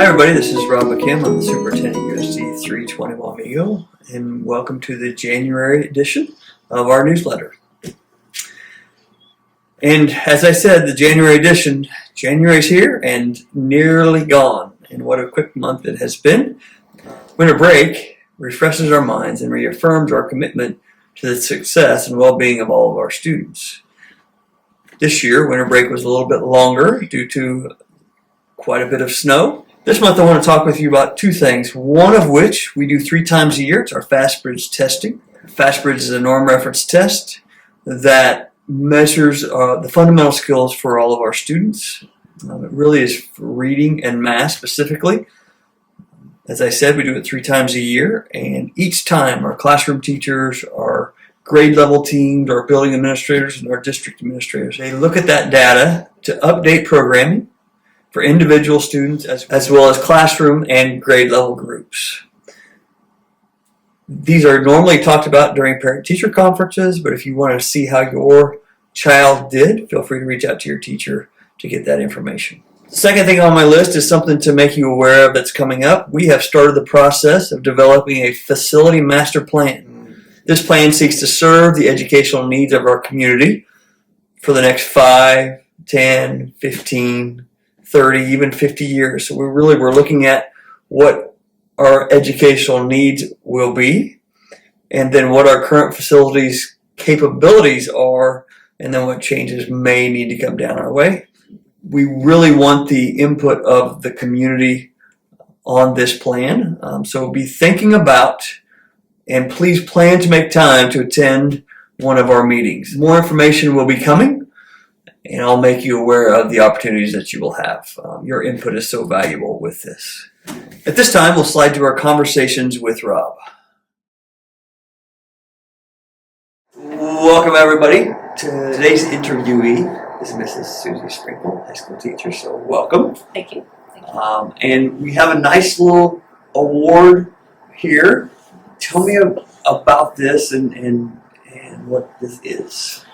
Hi everybody, this is Rob McKim. I'm the Superintendent USD 321 Amigo, and welcome to the January edition of our newsletter. And as I said, the January edition, January's here and nearly gone. And what a quick month it has been. Winter break refreshes our minds and reaffirms our commitment to the success and well-being of all of our students. This year, winter break was a little bit longer due to quite a bit of snow. This month I want to talk with you about two things, one of which we do 3 times a year. It's our FastBridge testing. FastBridge is a norm reference test that measures the fundamental skills for all of our students. It really is for reading and math specifically. As I said, we do it 3 times a year, and each time our classroom teachers, our grade level teams, our building administrators, and our district administrators, they look at that data to update programming for individual students as well as classroom and grade level groups. These are normally talked about during parent-teacher conferences, but if you want to see how your child did, feel free to reach out to your teacher to get that information. The second thing on my list is something to make you aware of that's coming up. We have started the process of developing a facility master plan. This plan seeks to serve the educational needs of our community for the next 5, 10, 15, 30, even 50 years. So we're looking at what our educational needs will be, and then what our current facilities capabilities are, and then what changes may need to come down our way. We really want the input of the community on this plan. So be thinking about, and please plan to make time to attend one of our meetings. More information will be coming, and I'll make you aware of the opportunities that you will have. Your input is so valuable with this. At this time, we'll slide to our conversations with Rob. Welcome, everybody. Today's interviewee is Mrs. Suzy Sprenkle, high school teacher, so welcome. Thank you. Thank you. And we have a nice little award here. Tell me about this and what this is.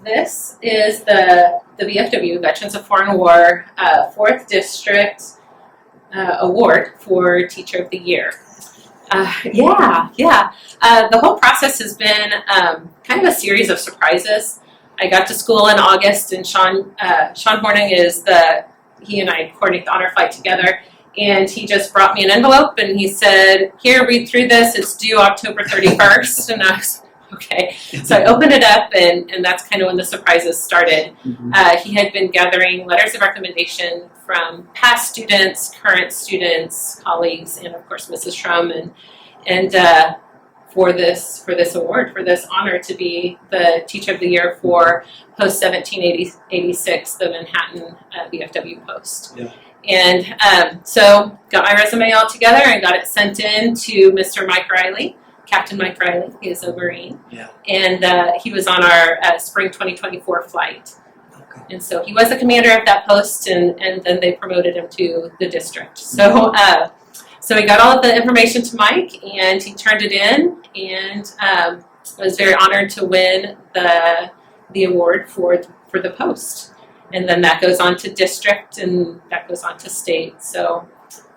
This is the VFW, Veterans of Foreign War, 4th District Award for Teacher of the Year. The whole process has been kind of a series of surprises. I got to school in August, and Sean Horning he and I coordinate the honor flight together, and he just brought me an envelope, and he said, "Here, read through this. It's due October 31st." And I was okay. So I opened it up, and that's kind of when the surprises started. Mm-hmm. He had been gathering letters of recommendation from past students, current students, colleagues, and of course Mrs. Shrum, and for this award, for this honor to be the Teacher of the Year for Post 1786, the Manhattan VFW post. Yeah. And so got my resume all together and got it sent in to Mr. Mike Riley. Captain Mike Riley, he is a Marine, yeah. And he was on our spring 2024 flight. Okay. And so he was the commander of that post, and then they promoted him to the district. So so we got all of the information to Mike, and he turned it in, and I was very honored to win the award for the post. And then that goes on to district, and that goes on to state. So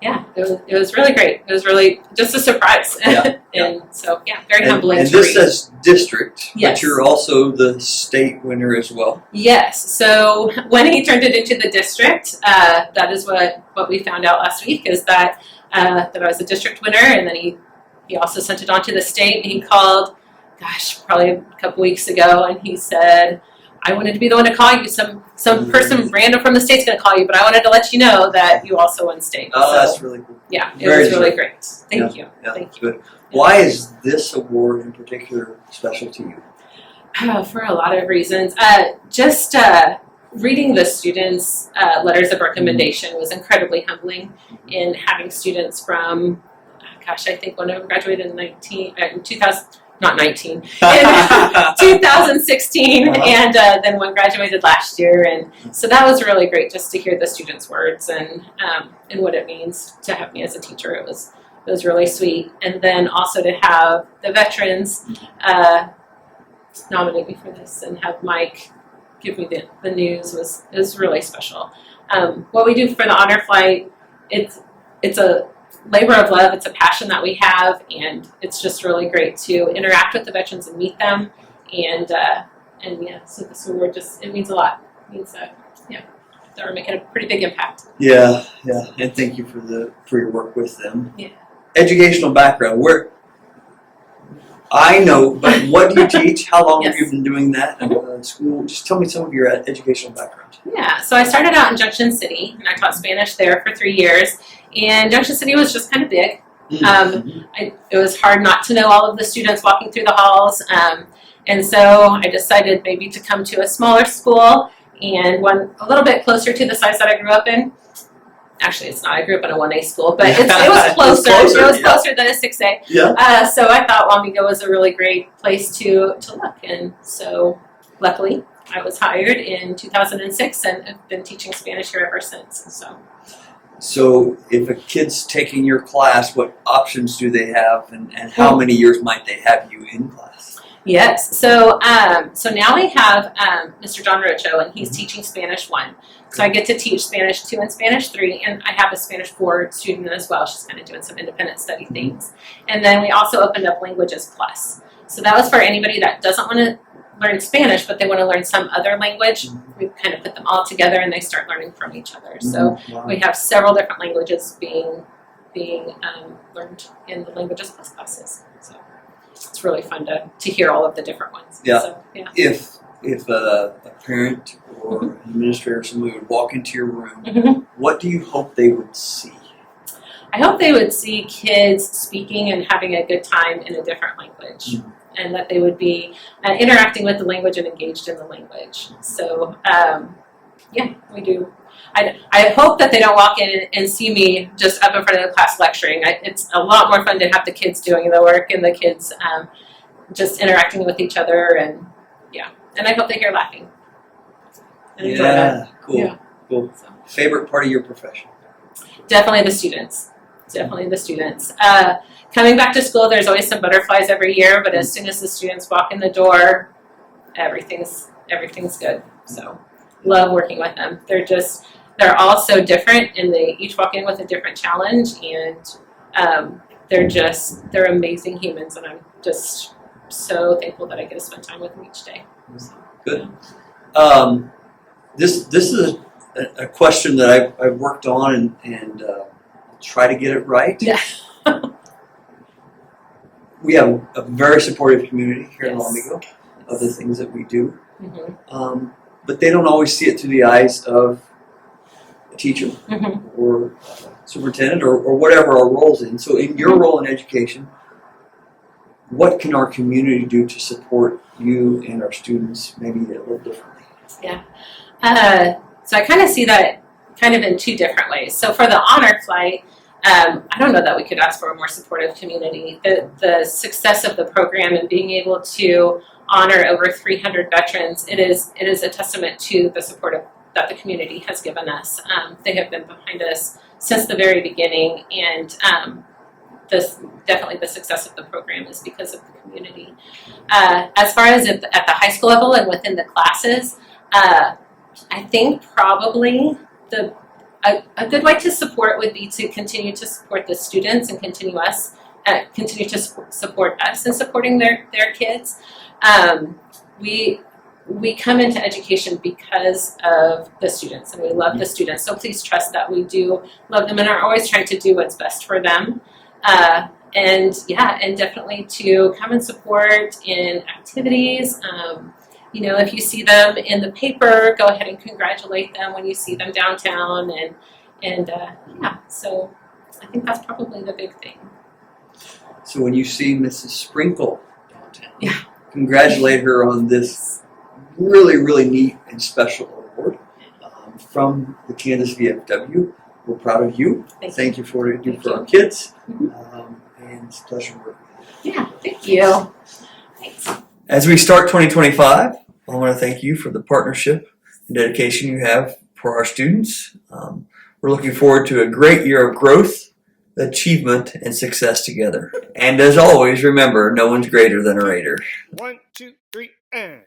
yeah, it was really great. It was really just a surprise. Yeah, and so, very humbling. And this says district, yes. But you're also the state winner as well. Yes. So when he turned it into the district, that is what we found out last week, is that I was a district winner, and then he also sent it on to the state, and he called, probably a couple weeks ago, and he said, "I wanted to be the one to call you. Some person random from the state's going to call you, but I wanted to let you know that you also won state." Oh, so, that's really cool. Yeah, it was really great. Thank you. Yeah, Thank you. good. Why is this award in particular special to you? For a lot of reasons. Just reading the students' letters of recommendation was incredibly humbling. In having students from, I think one of them graduated in 2000. Not 19, in 2016, and then one graduated last year, and so that was really great just to hear the students' words and what it means to have me as a teacher. It was really sweet, and then also to have the veterans nominate me for this and have Mike give me the news was really special. what we do for the honor flight, it's a labor of love. It's a passion that we have, and it's just really great to interact with the veterans and meet them. And yeah, so this award just, it means a lot. It means that we're making a pretty big impact. Yeah, and thank you for your work with them. Yeah. Educational background, I know, but what do you teach? How long have you been doing that in school? Just tell me some of your educational background. Yeah, so I started out in Junction City, and I taught Spanish there for 3 years. And Junction City was just kind of big. It was hard not to know all of the students walking through the halls. And so I decided maybe to come to a smaller school and one a little bit closer to the size that I grew up in. Actually, it's not. I grew up in a 1A school, but it was closer. It was closer than a 6A. Yeah. So I thought Wamego was a really great place to look. And so luckily, I was hired in 2006 and have been teaching Spanish here ever since. So if a kid's taking your class, what options do they have, and how many years might they have you in class? Yes. So now we have Mr. John Rocho, and he's teaching Spanish 1. So I get to teach Spanish 2 and Spanish 3, and I have a Spanish 4 student as well. She's kind of doing some independent study things. And then we also opened up Languages Plus. So that was for anybody that doesn't want to learn Spanish, but they want to learn some other language. We kind of put them all together, and they start learning from each other. So we have several different languages being learned in the Languages Plus classes. So it's really fun to hear all of the different ones. Yeah. So, yeah. If a parent or an administrator or somebody would walk into your room, what do you hope they would see? I hope they would see kids speaking and having a good time in a different language, and that they would be interacting with the language and engaged in the language. So, we do. I hope that they don't walk in and see me just up in front of the class lecturing. It's a lot more fun to have the kids doing the work and the kids just interacting with each other, and I hope they hear laughing. And enjoy that. Cool. Yeah. Cool. Favorite part of your profession? Definitely the students. Coming back to school, there's always some butterflies every year, but as soon as the students walk in the door, everything's good. So love working with them. They're all so different, and they each walk in with a different challenge, and they're amazing humans, and I'm just so thankful that I get to spend time with them each day. So, good. This is a question that I've worked on and try to get it right. Yeah. We have a very supportive community here in Wamego of the things that we do, but they don't always see it through the eyes of a teacher or superintendent or whatever our role's in. So in your role in education, what can our community do to support you and our students maybe a little differently? Yeah. So I kind of see that kind of in 2 different ways. So for the honor flight, I don't know that we could ask for a more supportive community. The success of the program and being able to honor over 300 veterans, it is a testament to the support that the community has given us. They have been behind us since the very beginning, and definitely the success of the program is because of the community. As far as at the high school level and within the classes, I think probably a good way to support would be to continue to support the students and continue to support us in supporting their kids. We come into education because of the students, and we love the students. So please trust that we do love them and are always trying to do what's best for them. And definitely to come and support in activities. If you see them in the paper, go ahead and congratulate them when you see them downtown, so I think that's probably the big thing. So when you see Mrs. Sprenkle downtown, congratulate her on this really, really neat and special award from the Kansas VFW. We're proud of you. Thank you for what you do for our kids. And it's a pleasure working with you. Yeah, thank you. Thanks. As we start 2025, I want to thank you for the partnership and dedication you have for our students. We're looking forward to a great year of growth, achievement, and success together. And as always, remember, no one's greater than a Raider. 1, 2, 3, and...